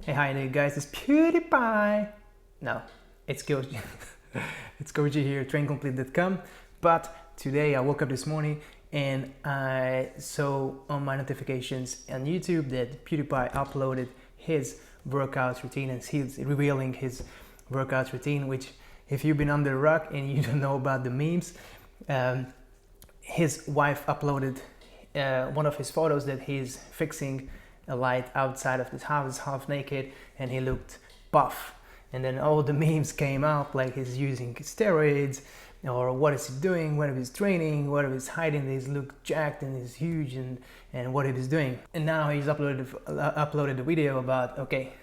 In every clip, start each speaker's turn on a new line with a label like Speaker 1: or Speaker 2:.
Speaker 1: Hey, hi there guys, it's PewDiePie. No, it's Koji. It's Koji here, traincomplete.com. But today I woke up this morning and I saw on my notifications on YouTube that PewDiePie uploaded his workout routine, and he's revealing his workout routine, which if you've been under a rock and you don't know about the memes, his wife uploaded one of his photos that he's fixing a light outside of his house, half naked, and he looked buff. And then all the memes came out, like he's using steroids, or what is he doing, what if he's training, what if he's hiding, he's look jacked and he's huge, and what if he's doing. And now he's uploaded a video about, okay,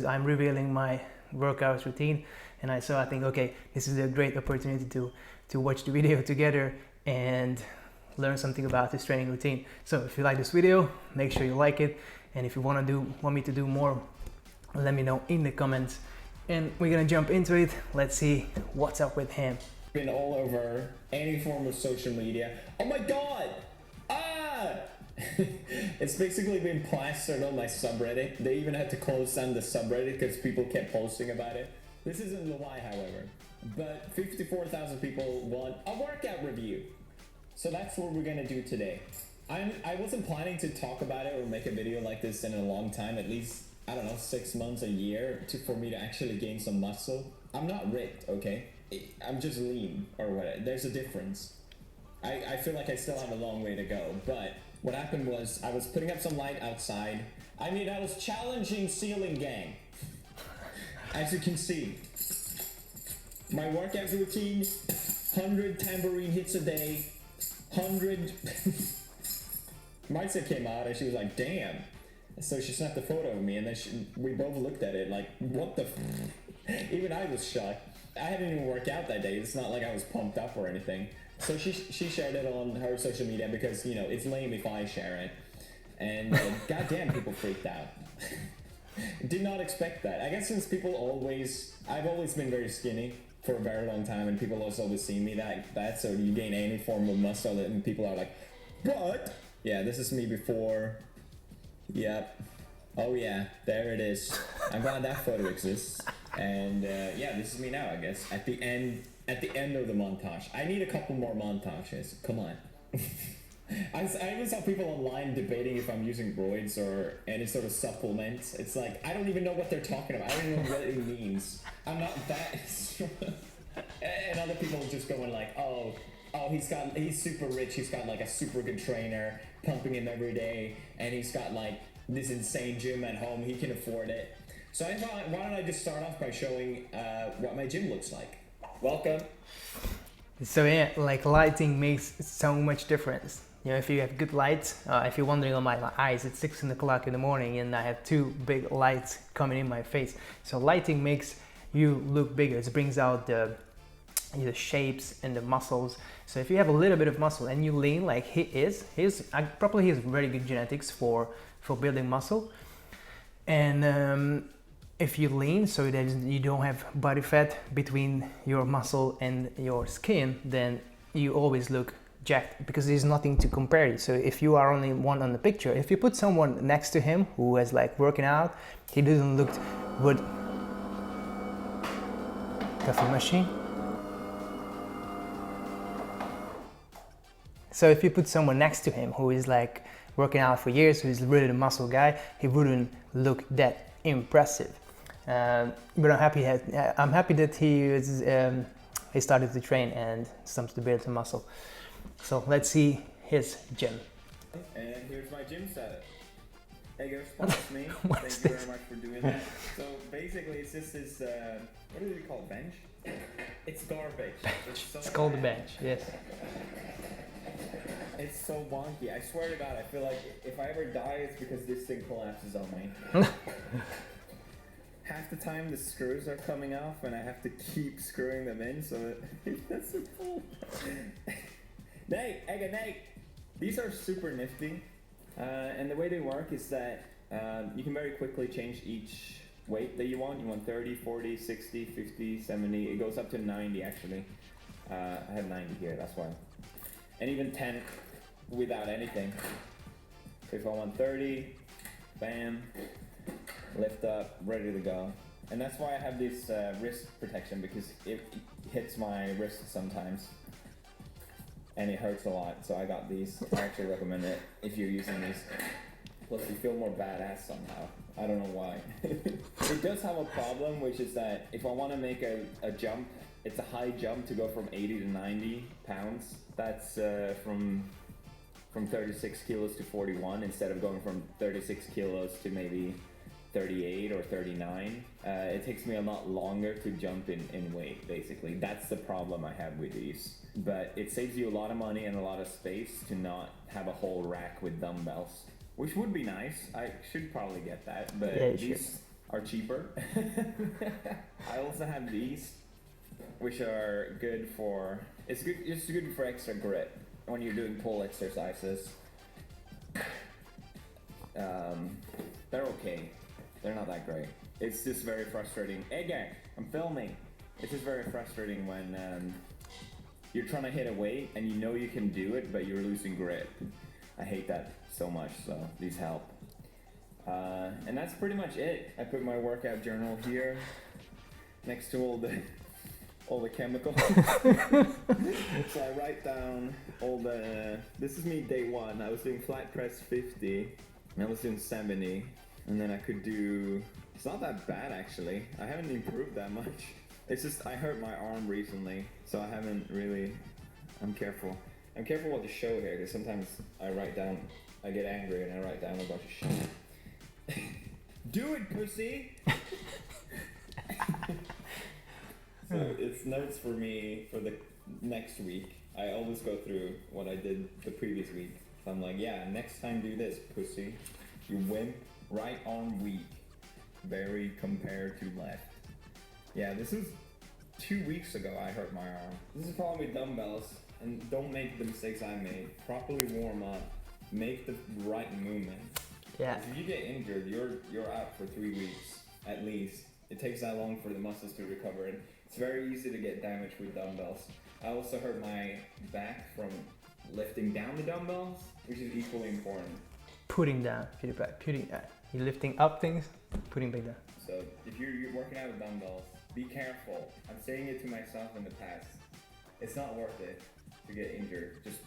Speaker 1: I'm revealing my workout routine. And I think, okay, this is a great opportunity to watch the video together and learn something about his training routine. So if you like this video, make sure you like it. And if you want me to do more, let me know in the comments. And we're gonna jump into it. Let's see what's up with him.
Speaker 2: Been all over any form of social media. Oh my god! Ah! It's basically been plastered on my subreddit. They even had to close down the subreddit because people kept posting about it. This isn't the why, however. But 54,000 people want a workout review. So that's what we're gonna do today. I wasn't planning to talk about it or make a video like this in a long time, at least, I don't know, 6 months, a year, for me to actually gain some muscle. I'm not ripped, okay? I'm just lean, or whatever. There's a difference. I feel like I still have a long way to go, but what happened was I was putting up some light outside. I was challenging ceiling gang. As you can see, my workout routine, 100 tambourine hits a day, 100... Maitza came out and she was like, damn. So she snapped a photo of me, and then we both looked at it like, what the f. Even I was shocked. I hadn't even worked out that day. It's not like I was pumped up or anything. So she shared it on her social media because, you know, it's lame if I share it. And goddamn, people freaked out. Did not expect that. I guess since I've always been very skinny for a very long time, and people always seen me that, so you gain any form of muscle and people are like, what? Yeah, this is me before. Yep. Oh yeah, there it is. I'm glad that photo exists. And yeah, this is me now, I guess. At the end of the montage. I need a couple more montages. Come on. I even saw people online debating if I'm using roids or any sort of supplements. It's like, I don't even know what they're talking about. I don't even know what it means. I'm not that strong. And other people just going like, oh, he's super rich, he's got like a super good trainer pumping him every day, and he's got like this insane gym at home, he can afford it. So I thought, why don't I just start off by showing what my gym looks like. Welcome.
Speaker 1: So yeah, like lighting makes so much difference. You know, if you have good lights, if you're wondering on my eyes, it's 6 o'clock in the morning and I have 2 big lights coming in my face. So lighting makes you look bigger. It brings out the shapes and the muscles. So if you have a little bit of muscle and you lean like he has very good genetics for building muscle. And if you lean so that you don't have body fat between your muscle and your skin, then you always look jacked because there's nothing to compare you. So if you are only one on the picture, if you put someone next to him who is like working out, he doesn't look good. Coffee machine. So if you put someone next to him who is like working out for years, who's really a muscle guy, he wouldn't look that impressive. But I'm happy that he started to train and started to build some muscle. So let's see his gym.
Speaker 2: And here's my gym setup. Hey guys, that's me. Thank you very much for doing that. So basically it's just this, what do we call it, bench? It's garbage.
Speaker 1: It's called a bench, yes.
Speaker 2: It's so wonky. I swear to God, I feel like if I ever die, it's because this thing collapses on me. Half the time the screws are coming off and I have to keep screwing them in so it doesn't fall. Nate! These are super nifty. And the way they work is that you can very quickly change each weight that you want. You want 30, 40, 60, 50, 70. It goes up to 90 actually. I have 90 here, that's why. And even 10 without anything. If I want 30, bam, lift up, ready to go. And that's why I have this wrist protection, because it hits my wrist sometimes. And it hurts a lot, so I got these. I actually recommend it if you're using these. Plus you feel more badass somehow. I don't know why. It does have a problem, which is that if I want to make a jump, it's a high jump to go from 80 to 90 pounds. That's from 36 kilos to 41, instead of going from 36 kilos to maybe 38 or 39. It takes me a lot longer to jump in weight, basically. That's the problem I have with these. But it saves you a lot of money and a lot of space to not have a whole rack with dumbbells, which would be nice. I should probably get that, but
Speaker 1: yeah,
Speaker 2: these are cheaper. I also have these, which are good for, it's good for extra grit when you're doing pull exercises. They're okay. They're not that great. It's just very frustrating. Again, I'm filming. It's just very frustrating when you're trying to hit a weight and you know you can do it, but you're losing grip. I hate that so much, so these help. And that's pretty much it. I put my workout journal here next to all the chemicals. So I write down all the, this is me day one. I was doing flat press 50, and I was doing 70, and then I could do, it's not that bad actually. I haven't improved that much. It's just, I hurt my arm recently, so I haven't really, I'm careful what to show here, because sometimes I get angry and I write down a bunch of shit. Do it, pussy! So it's notes for me for the next week. I always go through what I did the previous week. So I'm like, yeah, next time do this, pussy. You wimp, right arm weak. Very compared to left. Yeah, this is 2 weeks ago I hurt my arm. This is the problem with dumbbells, and don't make the mistakes I made. Properly warm up, make the right movements.
Speaker 1: Yeah.
Speaker 2: If you get injured, you're out for 3 weeks at least. It takes that long for the muscles to recover, and it's very easy to get damaged with dumbbells. I also hurt my back from lifting down the dumbbells, which is equally important.
Speaker 1: Putting down, you're lifting up things, putting back down.
Speaker 2: So if you're working out with dumbbells, be careful. I'm saying it to myself in the past. It's not worth it to get injured. Just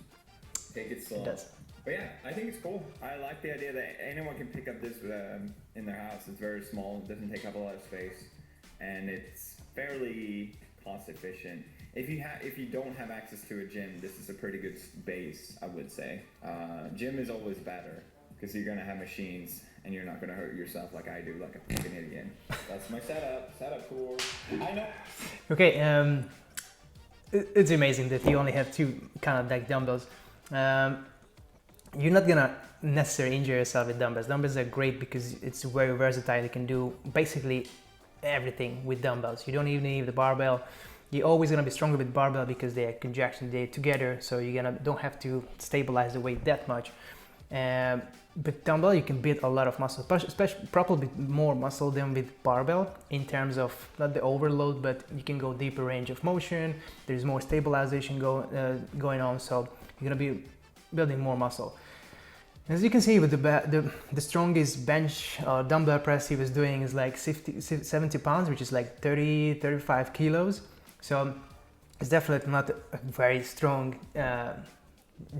Speaker 2: take it slow.
Speaker 1: It does.
Speaker 2: But yeah, I think it's cool. I like the idea that anyone can pick up this in their house. It's very small, it doesn't take up a lot of space, and it's fairly cost efficient. If you don't have access to a gym, this is a pretty good base, I would say. Gym is always better, because you're gonna have machines and you're not gonna hurt yourself like I do, like a fucking idiot. That's my setup tour. I know.
Speaker 1: Okay, it's amazing that you only have two kind of like dumbbells. You're not gonna necessarily injure yourself with dumbbells. Dumbbells are great because it's very versatile. You can do basically everything with dumbbells. You don't even need the barbell. You're always gonna be stronger with barbell because they are conjunction, they're together, so you don't have to stabilize the weight that much. But dumbbell, you can build a lot of muscle, especially probably more muscle than with barbell in terms of not the overload, but you can go deeper range of motion. There's more stabilization going on, so you're gonna be building more muscle. As you can see, with the strongest bench dumbbell press he was doing is like 70 pounds, which is like 35 kilos. So it's definitely not a very strong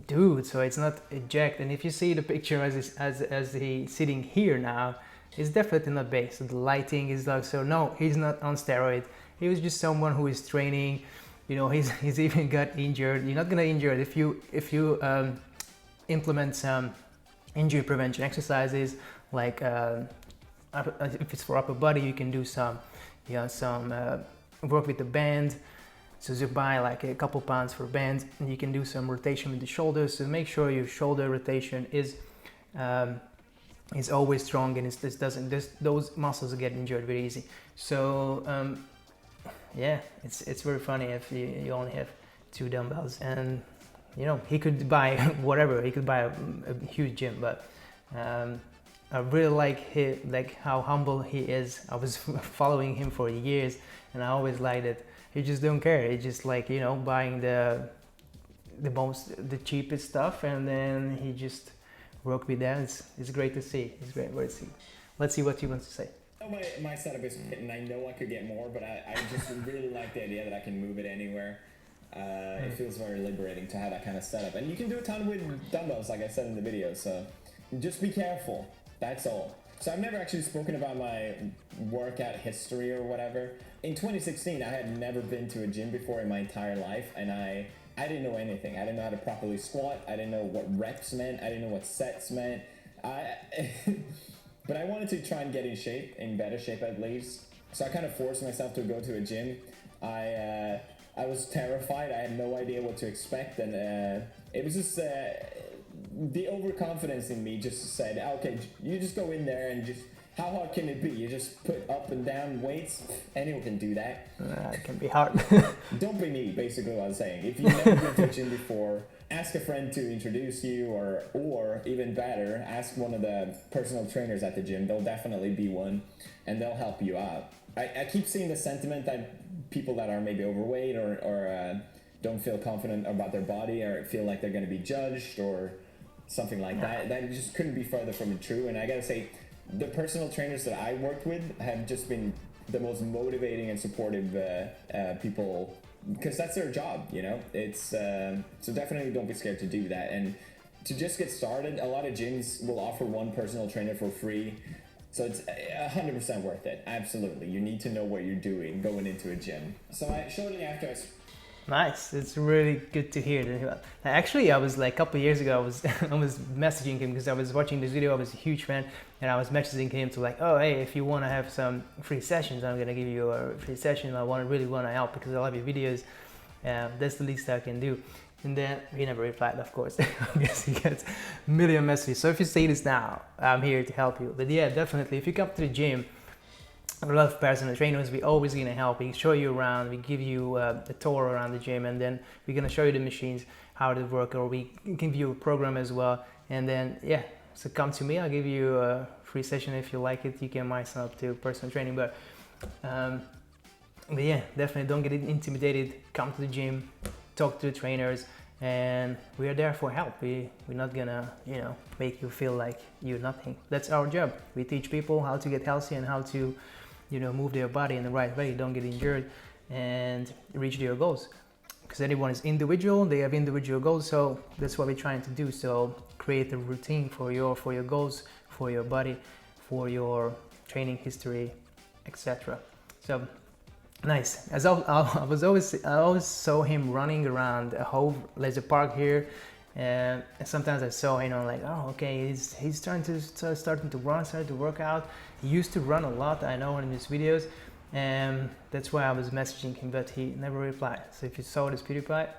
Speaker 1: dude, so it's not eject. And if you see the picture as he's sitting here now, it's definitely not based. So the lighting is like, so no, he's not on steroid. He was just someone who is training. You know, he's even got injured. You're not gonna injure it if you implement some injury prevention exercises, like if it's for upper body, you can do some work with the band. So you buy like a couple pounds for bands, and you can do some rotation with the shoulders. So make sure your shoulder rotation is always strong, and those muscles get injured very easy. So yeah, it's very funny if you only have two dumbbells, and you know, he could buy whatever. He could buy a huge gym, but I really like how humble he is. I was following him for years, and I always liked it. He just don't care. He just like, you know, buying the cheapest stuff, and then he just work with that. It's great to see. It's great to see. let's see what you want to say.
Speaker 2: My setup is fit, and I know I could get more, but I just really like the idea that I can move it anywhere. It feels very liberating to have that kind of setup, and you can do a ton with dumbbells, like I said in the video. So just be careful. That's all. So I've never actually spoken about my workout history or whatever. In 2016, I had never been to a gym before in my entire life, and I didn't know anything. I didn't know how to properly squat. I didn't know what reps meant. I didn't know what sets meant. But I wanted to try and get in shape, in better shape at least. So I kind of forced myself to go to a gym. I was terrified. I had no idea what to expect, and it was just the overconfidence in me just said, okay, you just go in there and just, how hard can it be? You just put up and down weights. Anyone can do that.
Speaker 1: It can be hard.
Speaker 2: Don't be me, basically what I'm saying. If you've never been to a gym before, ask a friend to introduce you, or even better, ask one of the personal trainers at the gym. They'll definitely be one, and they'll help you out. I keep seeing the sentiment that people that are maybe overweight or don't feel confident about their body or feel like they're going to be judged or something like that. That just couldn't be further from the truth. And I gotta say, the personal trainers that I worked with have just been the most motivating and supportive people, because that's their job, you know. It's so definitely don't be scared to do that. And to just get started, a lot of gyms will offer one personal trainer for free, so it's 100% worth it. Absolutely, you need to know what you're doing going into a gym. So shortly after
Speaker 1: Nice. It's really good to hear that. Actually, I was like a couple of years ago, I was messaging him because I was watching this video. I was a huge fan, and I was messaging him to like, oh, hey, if you want to have some free sessions, I'm gonna give you a free session. I really want to help because I love your videos. That's the least I can do. And then he never replied, of course. I guess he gets a million messages. So if you see this now, I'm here to help you. But yeah, definitely, if you come to the gym, a lot of personal trainers, we always gonna help. We show you around, we give you a tour around the gym, and then we're gonna show you the machines, how they work, or we give you a program as well. And then yeah, so come to me, I'll give you a free session. If you like it, you can sign up to personal training. But yeah, definitely don't get intimidated. Come to the gym, talk to the trainers, and we are there for help. We're not gonna, make you feel like you're nothing. That's our job. We teach people how to get healthy and how to, move their body in the right way, don't get injured, and reach their goals. Because everyone is individual, they have individual goals, so that's what we're trying to do. So create a routine for your goals, for your body, for your training history, etc. So nice. As I always saw him running around a whole leisure park here, and sometimes I saw like, oh, okay, he's starting to run, starting to work out. He used to run a lot, I know, in his videos, and that's why I was messaging him, but he never replied. So if you saw this PewDiePie,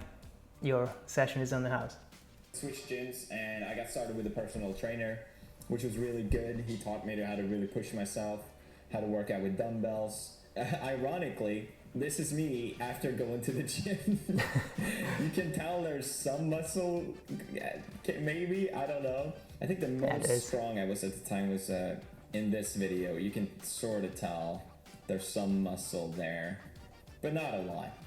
Speaker 1: your session is on the house.
Speaker 2: Switched gyms, and I got started with a personal trainer, which was really good. He taught me how to really push myself, how to work out with dumbbells. Ironically, this is me after going to the gym. You can tell there's some muscle, maybe, I don't know. I think the most strong I was at the time was in this video. You can sort of tell there's some muscle there, but not a lot.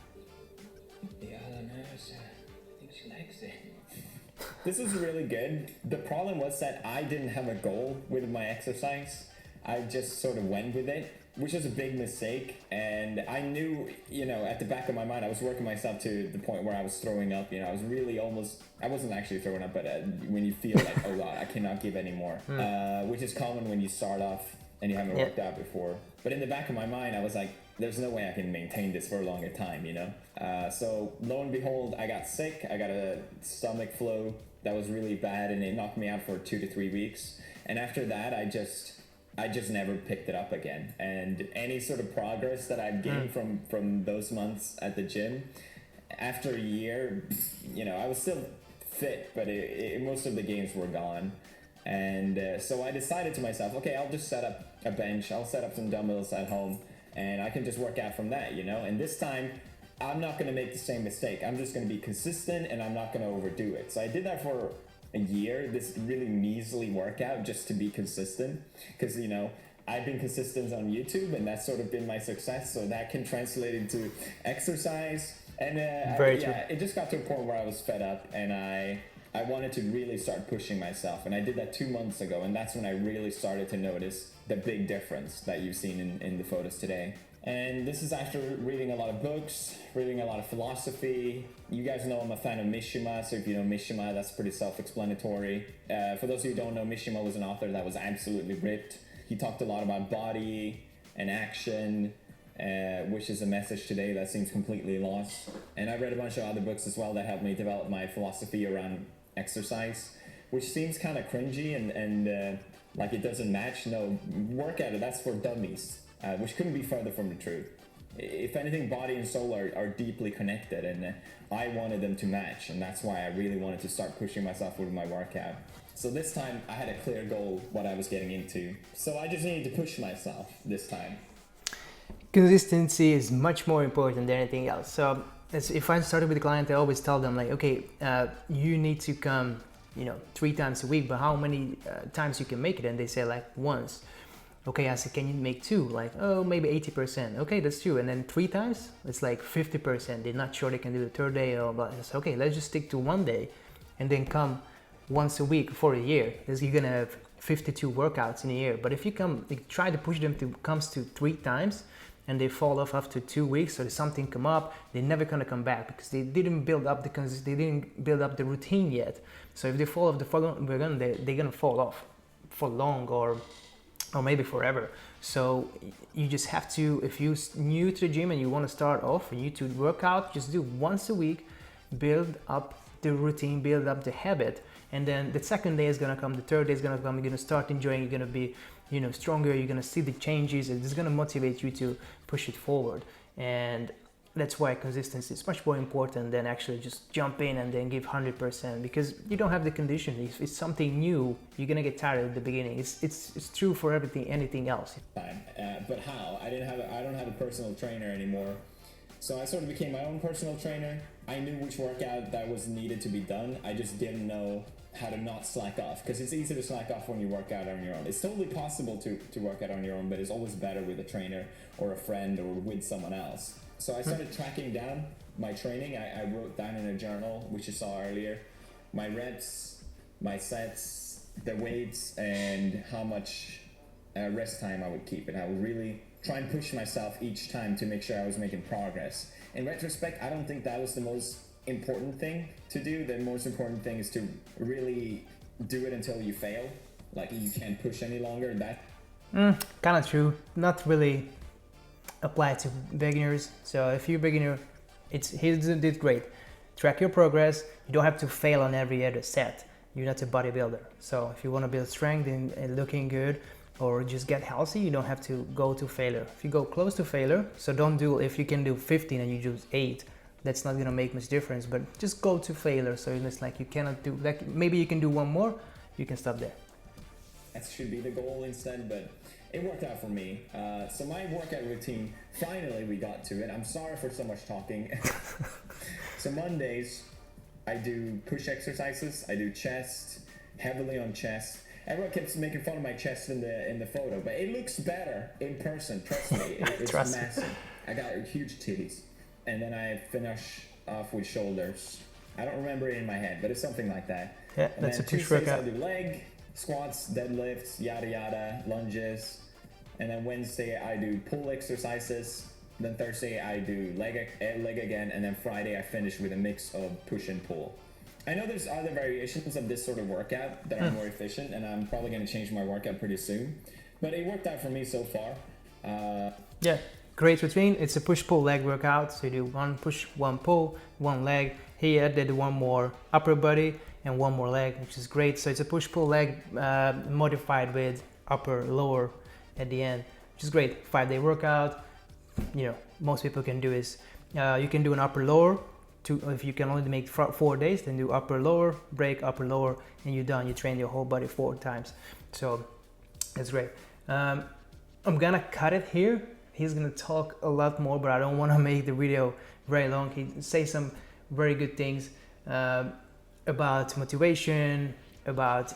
Speaker 2: The other nurse, I think she likes it. This was really good. The problem was that I didn't have a goal with my exercise. I just sort of went with it, which was a big mistake. And I knew, at the back of my mind, I was working myself to the point where I was throwing up. I was really I wasn't actually throwing up, but when you feel like, oh God, I cannot give anymore, which is common when you start off and you haven't worked out before. But in the back of my mind, I was like, there's no way I can maintain this for a longer time, So lo and behold, I got sick. I got a stomach flu that was really bad, and it knocked me out for 2 to 3 weeks. And after that, I just never picked it up again. And any sort of progress that I've gained from those months at the gym, after a year, I was still fit, but most of the gains were gone. And so I decided to myself, okay, I'll just set up a bench. I'll set up some dumbbells at home, and I can just work out from that, And this time, I'm not going to make the same mistake. I'm just going to be consistent, and I'm not going to overdo it. So I did that for a year, this really measly workout, just to be consistent, because I've been consistent on YouTube, and that's sort of been my success. So that can translate into exercise, and it just got to a point where I was fed up, and I I wanted to really start pushing myself, and I did that 2 months ago, and that's when I really started to notice the big difference that you've seen in the photos today. And this is after reading a lot of books, reading a lot of philosophy. You guys know I'm a fan of Mishima, so if you know Mishima, that's pretty self-explanatory. For those of you who don't know, Mishima was an author that was absolutely ripped. He talked a lot about body and action, which is a message today that seems completely lost. And I read a bunch of other books as well that helped me develop my philosophy around exercise, which seems kind of cringy and like it doesn't match. No, work at it, that's for dummies, which couldn't be further from the truth. If anything, body and soul are deeply connected, and I wanted them to match, and that's why I really wanted to start pushing myself with my workout. So this time I had a clear goal what I was getting into, so I just needed to push myself this time.
Speaker 1: Consistency is much more important than anything else. So if I started with a client, I always tell them like, okay, you need to come, 3 times a week, but how many times you can make it? And they say like once. Okay, I said, can you make 2? Like, oh, maybe 80%. Okay, that's 2. And then 3 times, it's like 50%. They're not sure they can do the 3rd day, but it's okay, let's just stick to 1 day and then come once a week for a year, because you're gonna have 52 workouts in a year. But if you try to push them to comes to 3 times, and they fall off after 2 weeks, or something come up, they're never gonna come back because they didn't build up the routine yet. So if they fall off they're gonna fall off for long or maybe forever. So you just have to, if you're new to the gym and you want to start off, and you to work out, just do once a week, build up the routine, build up the habit, and then the 2nd day is gonna come, the 3rd day is gonna come, you're gonna start enjoying, you're gonna be stronger, you're gonna see the changes, and it's gonna motivate you to push it forward. And that's why consistency is much more important than actually just jump in and then give 100%, because you don't have the condition. If it's something new, you're gonna get tired at the beginning. It's true for anything else.
Speaker 2: But how? I don't have a personal trainer anymore. So I sort of became my own personal trainer. I knew which workout that was needed to be done. I just didn't know how to not slack off, because it's easy to slack off when you work out on your own. It's totally possible to work out on your own, but it's always better with a trainer or a friend or with someone else. So I started tracking down my training. I wrote down in a journal, which you saw earlier, my reps, my sets, the weights, and how much rest time I would keep. And I would really try and push myself each time to make sure I was making progress. In retrospect, I don't think that was the most important thing to do. The most important thing is to really do it until you fail. Like, you can't push any longer. That
Speaker 1: kind of true. Not really apply to beginners. So if you're a beginner, he did great. Track your progress. You don't have to fail on every other set. You're not a bodybuilder. So if you want to build strength and looking good, or just get healthy, you don't have to go to failure. If you go close to failure, so don't do, if you can do 15 and you do 8, that's not gonna make much difference, but just go to failure. So it's like you cannot do, like maybe you can do 1 more, you can stop there.
Speaker 2: That should be the goal instead, but it worked out for me. So my workout routine, finally we got to it. I'm sorry for so much talking. So Mondays, I do push exercises, I do chest, heavily on chest. Everyone keeps making fun of my chest in the photo, but it looks better in person, trust me. It's massive. I got huge titties. And then I finish off with shoulders. I don't remember it in my head, but it's something like that.
Speaker 1: Yeah,
Speaker 2: and
Speaker 1: that's
Speaker 2: then
Speaker 1: a push
Speaker 2: Tuesdays
Speaker 1: workout.
Speaker 2: I do leg, squats, deadlifts, yada yada, lunges. And then Wednesday I do pull exercises. Then Thursday I do leg again, and then Friday I finish with a mix of push and pull. I know there's other variations of this sort of workout that are more efficient, and I'm probably going to change my workout pretty soon. But it worked out for me so far.
Speaker 1: Yeah, great routine. It's a push-pull leg workout. So you do 1 push, 1 pull, 1 leg. Here I did 1 more upper body and 1 more leg, which is great. So it's a push-pull leg modified with upper, lower at the end, which is great. 5-day workout. Most people can do is you can do an upper lower. If you can only make 4 days, then do upper lower, break upper lower, and you're done. You train your whole body 4 times. So that's great. I'm gonna cut it here. He's gonna talk a lot more, but I don't want to make the video very long. He say some very good things about motivation, about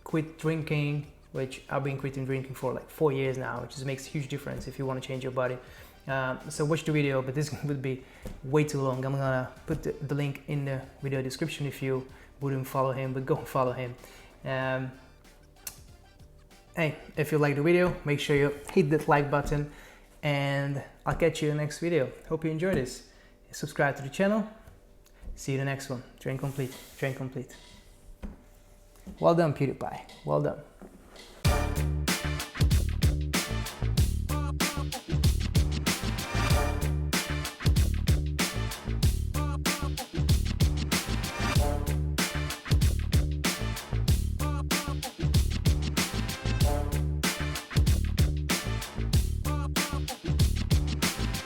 Speaker 1: quit drinking, which I've been quitting drinking for like 4 years now, which just makes a huge difference if you want to change your body. So watch the video, but this would be way too long. I'm gonna put the link in the video description if you wouldn't follow him, but go follow him. Hey, if you like the video, make sure you hit that like button, and I'll catch you in the next video. Hope you enjoyed this. Subscribe to the channel. See you in the next one. Train complete. Train complete. Well done, PewDiePie. Well done.